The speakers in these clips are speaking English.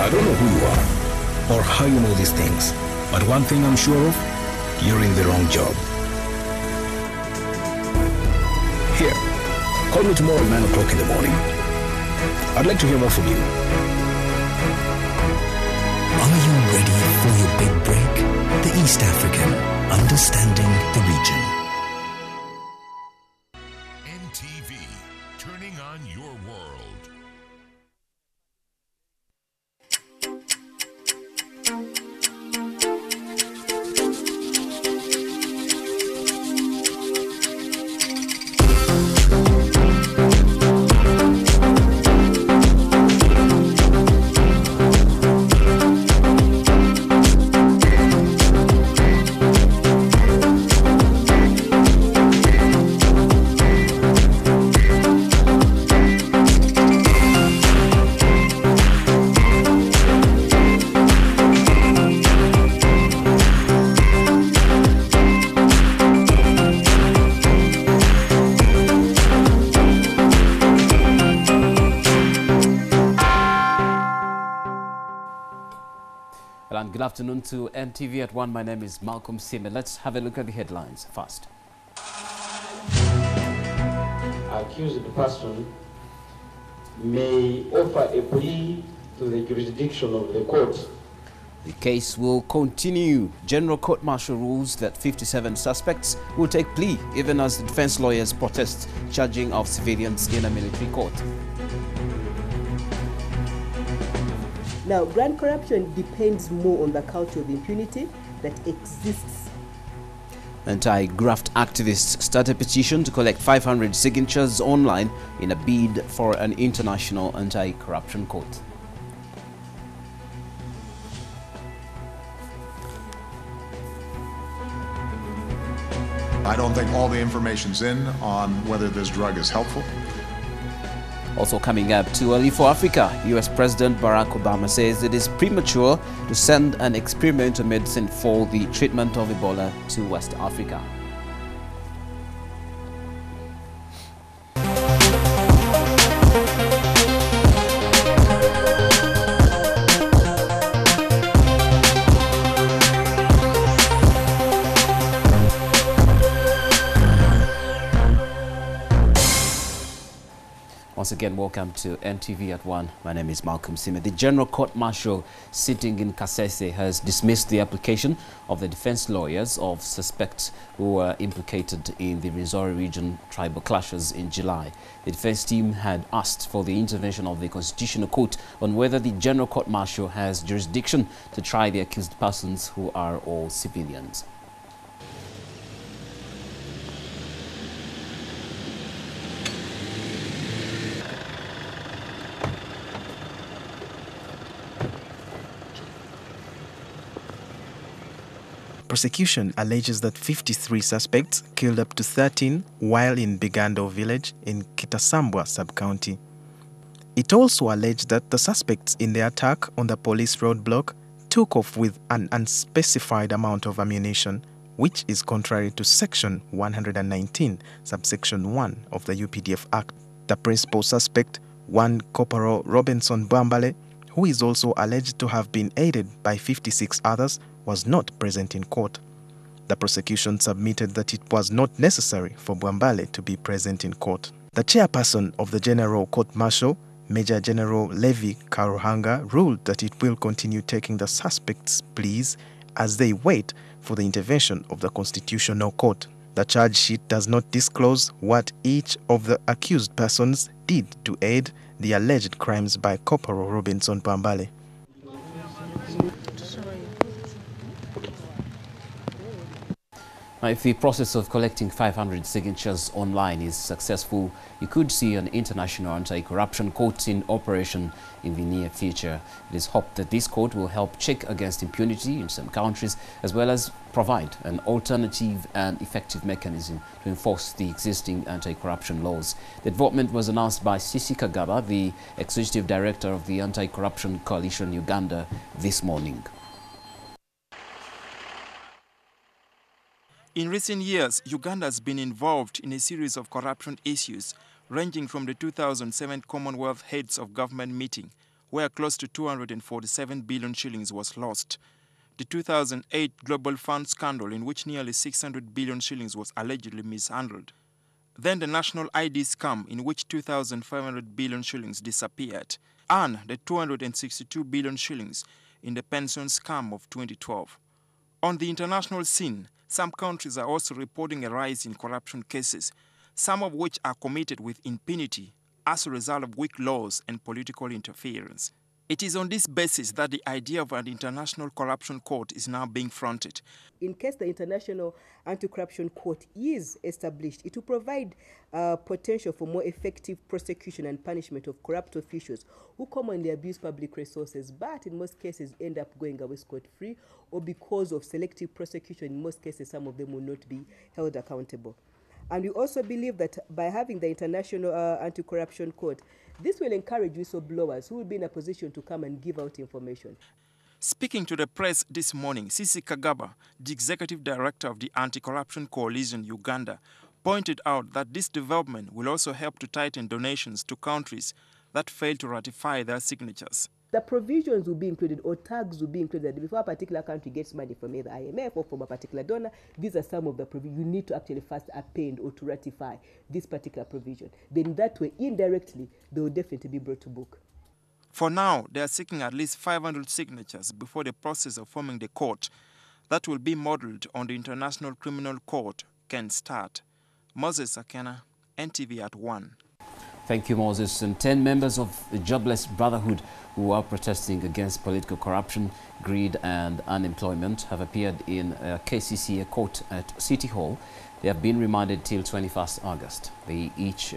I don't know who you are or how you know these things, but one thing I'm sure of, you're in the wrong job. Here, call me tomorrow at 9 o'clock in the morning. I'd like to hear more from you. Are you ready for your big break? The East African, understanding the region. NTV, turning on your world. And good afternoon to Ntv at One. My name is Malcolm Sime. Let's have a look at the headlines first. Accused person may offer a plea to the jurisdiction of the court. The case will continue. General Court Martial rules that 57 suspects will take plea even as the defense lawyers protest charging of civilians in a military court. Now, grand corruption depends more on the culture of impunity that exists. Anti-graft activists start a petition to collect 500 signatures online in a bid for an international anti-corruption court. I don't think all the information's in on whether this drug is helpful. Also coming up, too early for Africa. US President Barack Obama says it is premature to send an experimental medicine for the treatment of Ebola to West Africa. Once again, welcome to Ntv at One. My name is Malcolm Sime. The General Court Martial sitting in Kasese has dismissed the application of the defense lawyers of suspects who were implicated in the RWENZORI region tribal clashes in July. The defense team had asked for the intervention of the Constitutional Court on whether the General Court Martial has jurisdiction to try the accused persons who are all civilians. Prosecution alleges that 53 suspects killed up to 13 while in Bigando village in Kitasambwa sub-county. It also alleged that the suspects in the attack on the police roadblock took off with an unspecified amount of ammunition, which is contrary to Section 119, subsection 1 of the UPDF Act. The principal suspect, one Corporal Robinson Bwambale, who is also alleged to have been aided by 56 others, was not present in court. The prosecution submitted that it was not necessary for Bwambale to be present in court. The chairperson of the General Court Martial, Major General Levi Karuhanga, ruled that it will continue taking the suspects' pleas as they wait for the intervention of the Constitutional Court. The charge sheet does not disclose what each of the accused persons did to aid the alleged crimes by Corporal Robinson Bwambale. Now, if the process of collecting 500 signatures online is successful, you could see an international anti-corruption court in operation in the near future. It is hoped that this court will help check against impunity in some countries, as well as provide an alternative and effective mechanism to enforce the existing anti-corruption laws. The development was announced by Sisi Kagaba, the Executive Director of the Anti-Corruption Coalition Uganda, this morning. In recent years, Uganda has been involved in a series of corruption issues, ranging from the 2007 Commonwealth Heads of Government meeting, where close to 247 billion shillings was lost. The 2008 Global Fund scandal, in which nearly 600 billion shillings was allegedly mishandled. Then the national ID scam, in which 2,500 billion shillings disappeared. And the 262 billion shillings in the pension scam of 2012. On the international scene, some countries are also reporting a rise in corruption cases, some of which are committed with impunity as a result of weak laws and political interference. It is on this basis that the idea of an international corruption court is now being fronted. In case the International Anti-Corruption Court is established, it will provide potential for more effective prosecution and punishment of corrupt officials who commonly abuse public resources, but in most cases end up going away scot-free, or because of selective prosecution, in most cases some of them will not be held accountable. And we also believe that by having the International Anti-Corruption Court, this will encourage whistleblowers who will be in a position to come and give out information. Speaking to the press this morning, Sisi Kagaba, the executive director of the Anti-Corruption Coalition Uganda, pointed out that this development will also help to tighten donations to countries that fail to ratify their signatures. The provisions will be included, or tags will be included, that before a particular country gets money from either IMF or from a particular donor, these are some of the provisions. You need to actually first append or to ratify this particular provision. Then that way, indirectly, they will definitely be brought to book. For now, they are seeking at least 500 signatures before the process of forming the court that will be modeled on the International Criminal Court can start. Moses Akena, Ntv at One. Thank you, Moses. And 10 members of the Jobless Brotherhood who are protesting against political corruption, greed and unemployment have appeared in a KCCA court at City Hall. They have been remanded till 21st August. They each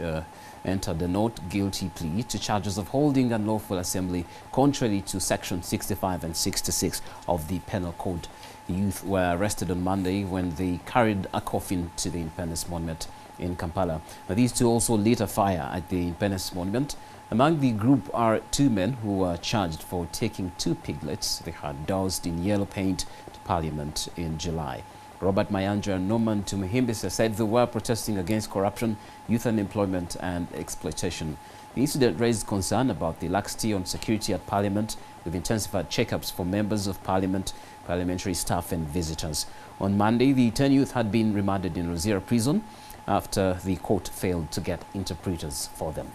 entered a not guilty plea to charges of holding unlawful assembly contrary to Section 65 and 66 of the Penal Code. The youth were arrested on Monday when they carried a coffin to the Independence Monument in Kampala. Now, these two also lit a fire at the Independence Monument. Among the group are 2 men who were charged for taking 2 piglets they had doused in yellow paint to Parliament in July. Robert Mayanja and Norman Tumuhimbisa said they were protesting against corruption, youth unemployment and exploitation. The incident raised concern about the laxity on security at Parliament, with intensified checkups for members of Parliament, parliamentary staff and visitors. On Monday, the 10 youth had been remanded in Rosira prison after the court failed to get interpreters for them.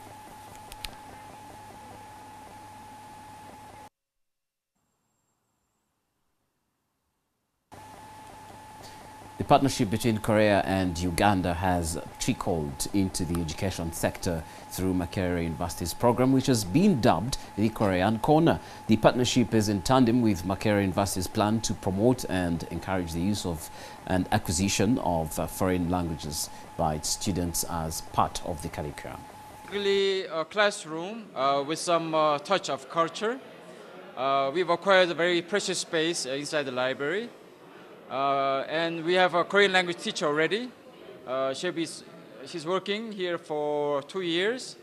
The partnership between Korea and Uganda has trickled into the education sector through Makerere University's program, which has been dubbed the Korean Corner. The partnership is in tandem with Makerere University's plan to promote and encourage the use of and acquisition of foreign languages by its students as part of the curriculum. Basically, a classroom with some touch of culture. We've acquired a very precious space inside the library. And we have a Korean language teacher already. She's working here for 2 years.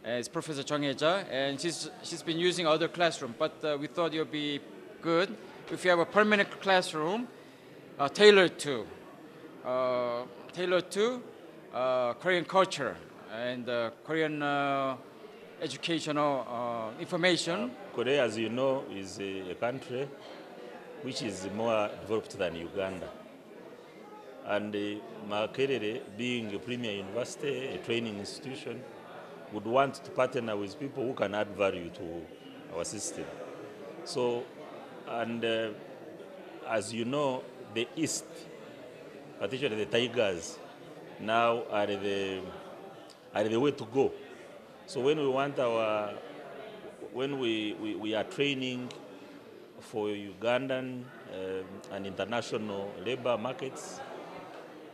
It's Professor Chung Hye-ja, and she's been using other classroom. But we thought it would be good if you have a permanent classroom tailored to Korean culture and Korean educational information. Korea, as you know, is a country which is more developed than Uganda. And Makerere, being a premier university, a training institution, would want to partner with people who can add value to our system. So, and as you know, the East, particularly the Tigers, now are the way to go. So when we want we are training for Ugandan and international labor markets,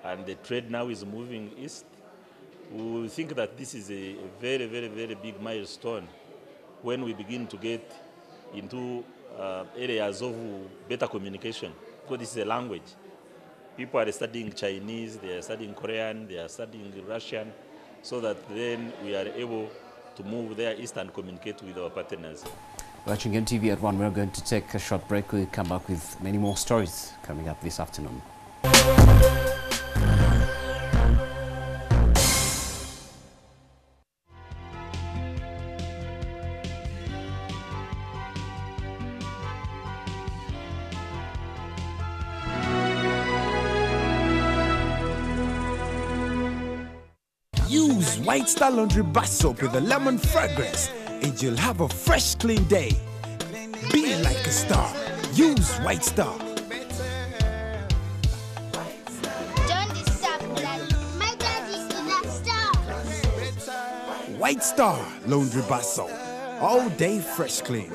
and the trade now is moving east, we think that this is a very, very, very big milestone when we begin to get into areas of better communication, because this is a language. People are studying Chinese, they are studying Korean, they are studying Russian, so that then we are able to move there east and communicate with our partners. Watching Ntv at One, we're going to take a short break. We'll come back with many more stories coming up this afternoon. Use White Star Laundry Bar Soap with a lemon fragrance and you'll have a fresh, clean day. Be like a star. Use White Star. Don't disturb Daddy. My daddy is a star. White Star Laundry Bar Soap. All day fresh clean.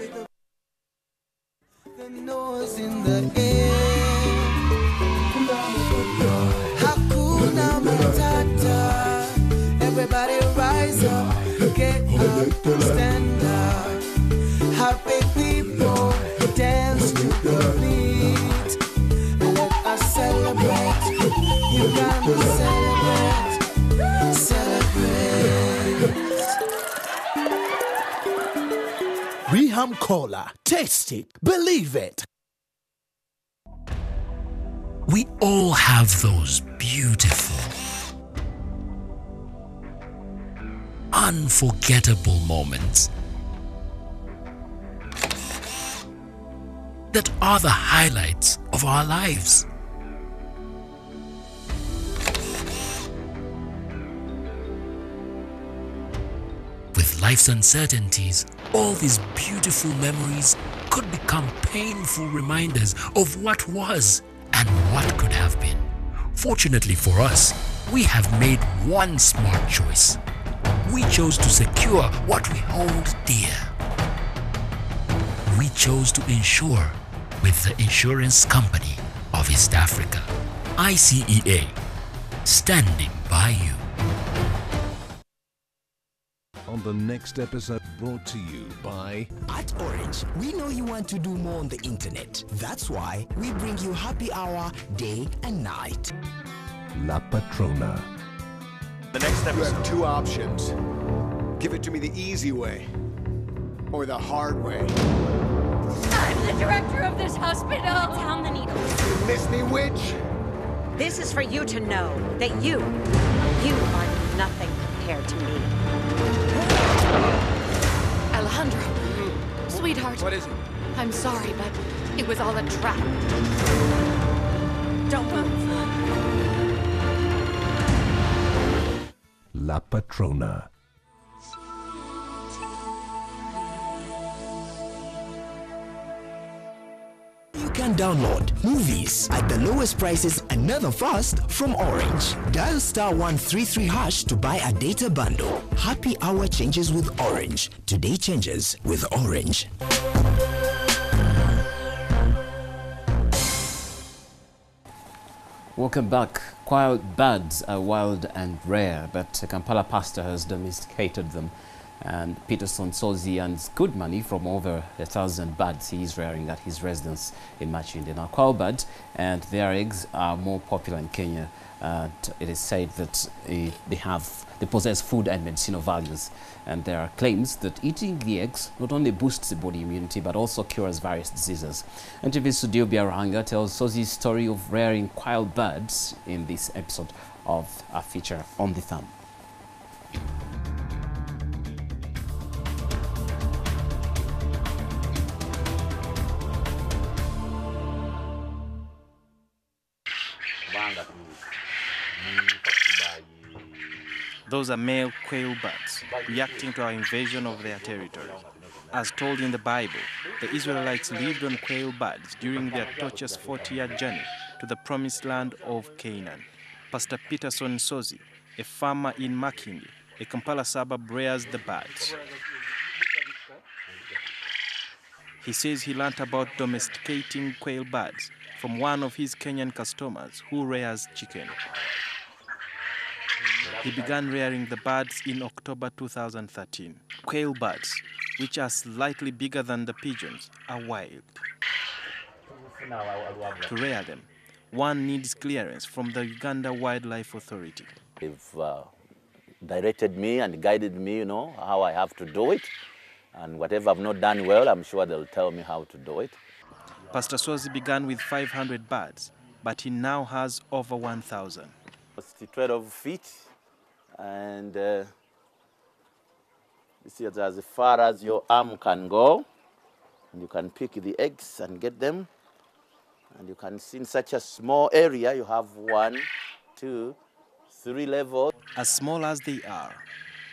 Hakuna Matata. Everybody rise up, get up, stand up. Happy people dance to the beat. Let us celebrate. Uganda, celebrate. Reham Cola. Taste it. Believe it. We all have those beautiful, unforgettable moments that are the highlights of our lives. With life's uncertainties, all these beautiful memories could become painful reminders of what was and what could have been. Fortunately for us, we have made one smart choice. We chose to secure what we hold dear. We chose to insure with the insurance company of East Africa, ICEA, standing by you. On the next episode, brought to you by... At Orange, we know you want to do more on the internet. That's why we bring you happy hour day and night. La Patrona. The next episode. You have two options. Give it to me the easy way or the hard way. I'm the director of this hospital. Down the needle. You miss me, witch? This is for you to know that you are nothing compared to me. Alejandro, sweetheart. What is it? I'm sorry, but it was all a trap. Don't move. La Patrona. You can download movies at the lowest prices and never fast from Orange. Dial *133# to buy a data bundle. Happy hour changes with Orange. Today changes with Orange. Welcome back. Wild birds are wild and rare, but Kampala pastor has domesticated them. And Peterson Sozi earns good money from over 1,000 birds he is rearing at his residence in Machinde. Now, quail birds and their eggs are more popular in Kenya. It is said that they possess food and medicinal values. And there are claims that eating the eggs not only boosts the body immunity but also cures various diseases. Ntv Studio Biarahanga tells Sozi's story of rearing quail birds in this episode of our feature On the Farm. Those are male quail birds reacting to our invasion of their territory. As told in the Bible, the Israelites lived on quail birds during their tortuous 40-year journey to the promised land of Canaan. Pastor Peterson Sozi, a farmer in Makindi, a Kampala suburb, rears the birds. He says he learnt about domesticating quail birds from one of his Kenyan customers who rears chicken. He began rearing the birds in October 2013. Quail birds, which are slightly bigger than the pigeons, are wild. To rear them, one needs clearance from the Uganda Wildlife Authority. They've directed me and guided me, how I have to do it. And whatever I've not done well, I'm sure they'll tell me how to do it. Pastor Sozi began with 500 birds, but he now has over 1,000. It's 12 feet. And this is as far as your arm can go. And you can pick the eggs and get them. And you can see in such a small area, you have 1, 2, 3 levels. As small as they are,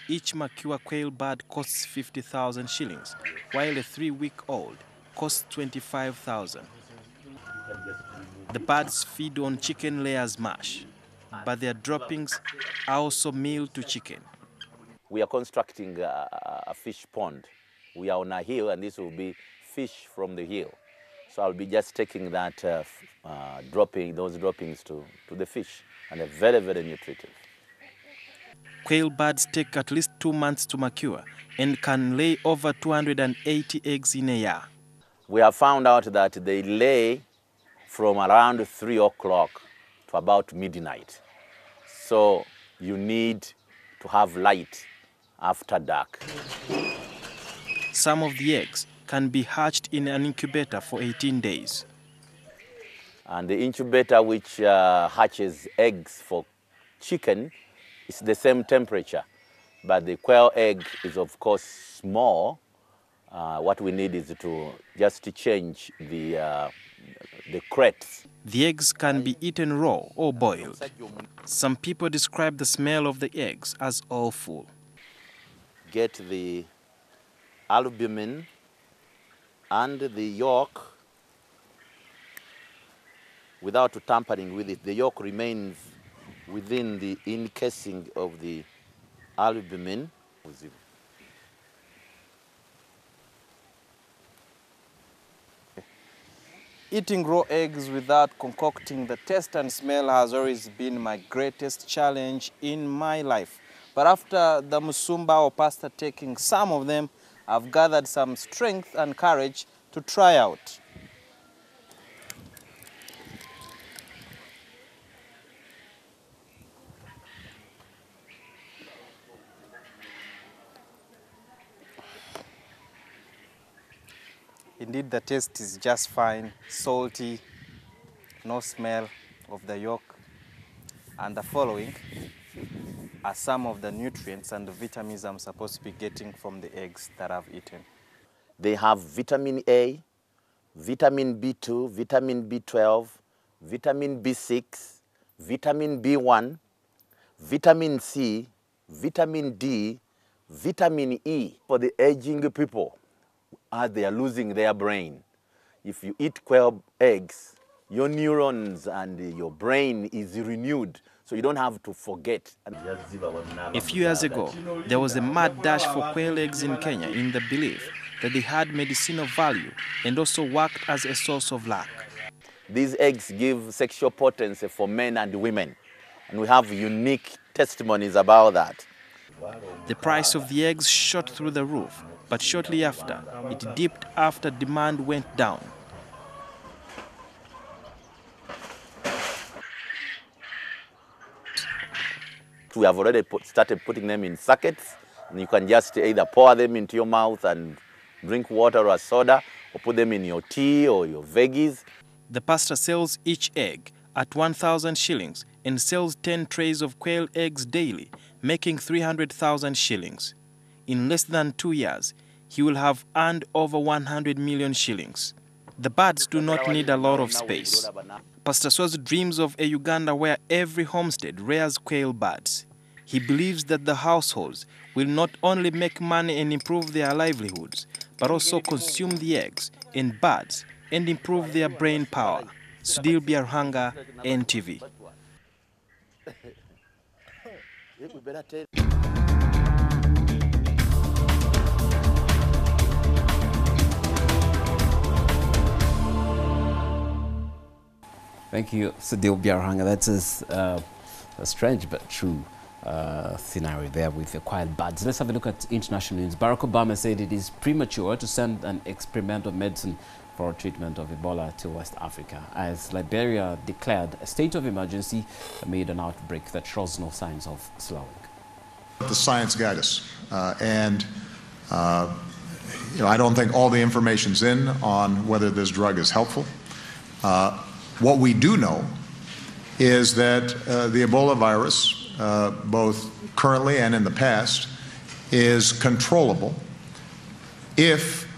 each mature quail bird costs 50,000 shillings, while a 3-week-old costs 25,000. The birds feed on chicken layers mash, but their droppings are also meal to chicken. We are constructing a fish pond. We are on a hill, and this will be fish from the hill. So I'll be just taking that those droppings to the fish, and they're very, very nutritive. Quail birds take at least 2 months to mature and can lay over 280 eggs in a year. We have found out that they lay from around 3 o'clock to about midnight. So you need to have light after dark. Some of the eggs can be hatched in an incubator for 18 days. And the incubator which hatches eggs for chicken is the same temperature, but the quail egg is of course small. What we need is to just change the crates. The eggs can be eaten raw or boiled. Some people describe the smell of the eggs as awful. Get the albumin and the yolk without tampering with it. The yolk remains within the encasing of the albumin. Eating raw eggs without concocting the taste and smell has always been my greatest challenge in my life. But after the Musumba or pastor taking some of them, I've gathered some strength and courage to try out. Indeed, the taste is just fine, salty, no smell of the yolk. And the following are some of the nutrients and the vitamins I'm supposed to be getting from the eggs that I've eaten. They have vitamin A, vitamin B2, vitamin B12, vitamin B6, vitamin B1, vitamin C, vitamin D, vitamin E. For the aging people, as they are losing their brain, if you eat quail eggs, your neurons and your brain is renewed, so you don't have to forget. A few years ago, there was a mad dash for quail eggs in Kenya in the belief that they had medicinal value and also worked as a source of luck. These eggs give sexual potency for men and women, and we have unique testimonies about that. The price of the eggs shot through the roof, but shortly after, it dipped after demand went down. We have already started putting them in sockets, and you can just either pour them into your mouth and drink water or a soda, or put them in your tea or your veggies. The pastor sells each egg at 1,000 shillings and sells 10 trays of quail eggs daily, making 300,000 shillings. In less than 2 years, he will have earned over 100 million shillings. The birds do not need a lot of space. Pastor Swaz dreams of a Uganda where every homestead rears quail birds. He believes that the households will not only make money and improve their livelihoods, but also consume the eggs and birds and improve their brain power. Sudil Biarhanga, NTV. Thank you, Sudil Biarhanga. That's a strange but true scenario there with the quiet birds. Let's have a look at international news. Barack Obama said it is premature to send an experimental medicine for treatment of Ebola to West Africa, as Liberia declared a state of emergency amid an outbreak that shows no signs of slowing. The science guide us, and I don't think all the information's in on whether this drug is helpful. What we do know is that the Ebola virus, both currently and in the past, is controllable if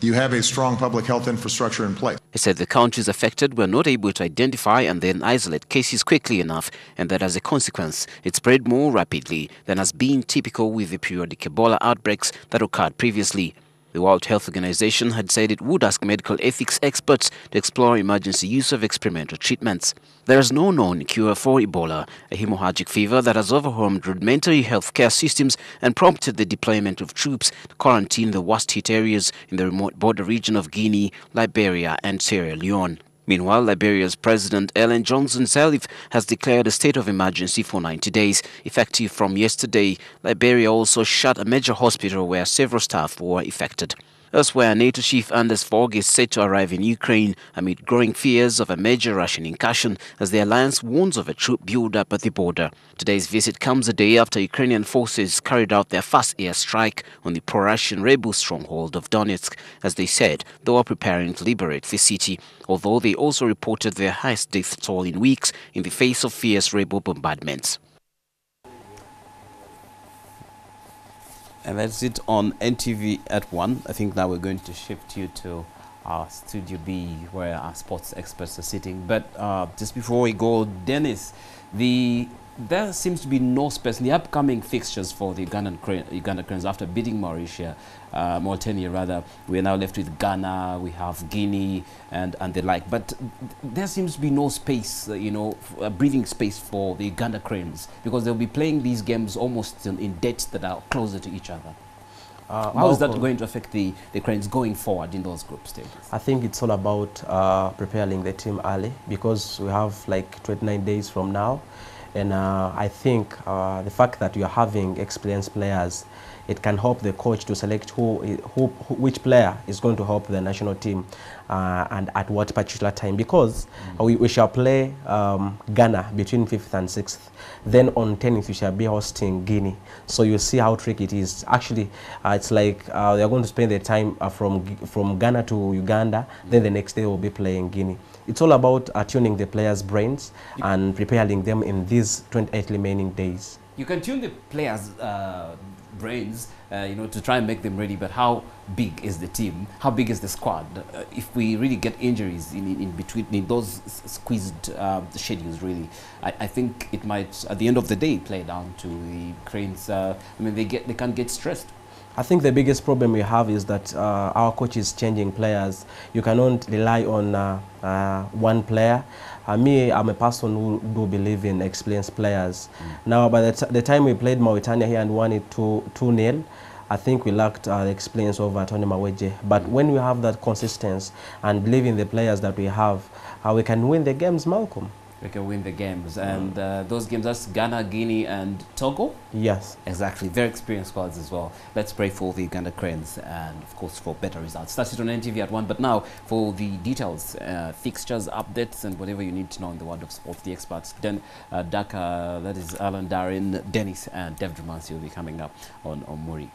you have a strong public health infrastructure in place. He said the countries affected were not able to identify and then isolate cases quickly enough, and that as a consequence, it spread more rapidly than has been typical with the periodic Ebola outbreaks that occurred previously. The World Health Organization had said it would ask medical ethics experts to explore emergency use of experimental treatments. There is no known cure for Ebola, a hemorrhagic fever that has overwhelmed rudimentary healthcare systems and prompted the deployment of troops to quarantine the worst-hit areas in the remote border region of Guinea, Liberia and Sierra Leone. Meanwhile, Liberia's President Ellen Johnson Sirleaf has declared a state of emergency for 90 days. Effective from yesterday, Liberia also shut a major hospital where several staff were affected. Elsewhere, NATO chief Anders Fogh is set to arrive in Ukraine amid growing fears of a major Russian incursion as the alliance warns of a troop build-up at the border. Today's visit comes a day after Ukrainian forces carried out their first airstrike on the pro-Russian rebel stronghold of Donetsk. As they said, they were preparing to liberate the city, although they also reported their highest death toll in weeks in the face of fierce rebel bombardments. And that's it on NTV at 1. I think now we're going to shift you to our Studio B, where our sports experts are sitting. But just before we go, Dennis, there seems to be no space in the upcoming fixtures for the Uganda Cranes after beating Mauritania rather. We are now left with Ghana, we have Guinea and the like. But there seems to be no space, breathing space for the Uganda Cranes, because they'll be playing these games almost in dates that are closer to each other. How is that going to affect the Cranes going forward in those group stages? I think it's all about preparing the team early, because we have like 29 days from now. And I think the fact that you are having experienced players, it can help the coach to select which player is going to help the national team and at what particular time. Because we shall play Ghana between 5th and 6th. Then on 10th we shall be hosting Guinea. So you see how tricky it is. Actually, it's like they are going to spend their time from Ghana to Uganda. Then the next day we'll be playing Guinea. It's all about tuning the players' brains and preparing them in these 28 remaining days. You can tune the players' brains, to try and make them ready. But how big is the team? How big is the squad? If we really get injuries in between, in those squeezed schedules, really, I think it might, at the end of the day, play down to the Cranes. They can get stressed. I think the biggest problem we have is that our coach is changing players. You cannot rely on one player. Me, I'm a person who do believe in experienced players. Now, by the time we played Mauritania here and won it 2-0, I think we lacked the experience of Tony Maweje. But when we have that consistency and believe in the players that we have, we can win the games, Malcolm. We can win the games. And those games, that's Ghana, Guinea and Togo? Yes. Exactly. Very experienced squads as well. Let's pray for the Uganda Cranes and, of course, for better results. That's it on NTV at 1. But now, for the details, fixtures, updates, and whatever you need to know in the world of sports, the experts, Daka, that is Alan Darin, Dennis, and Dev Drumansi will be coming up on Muri.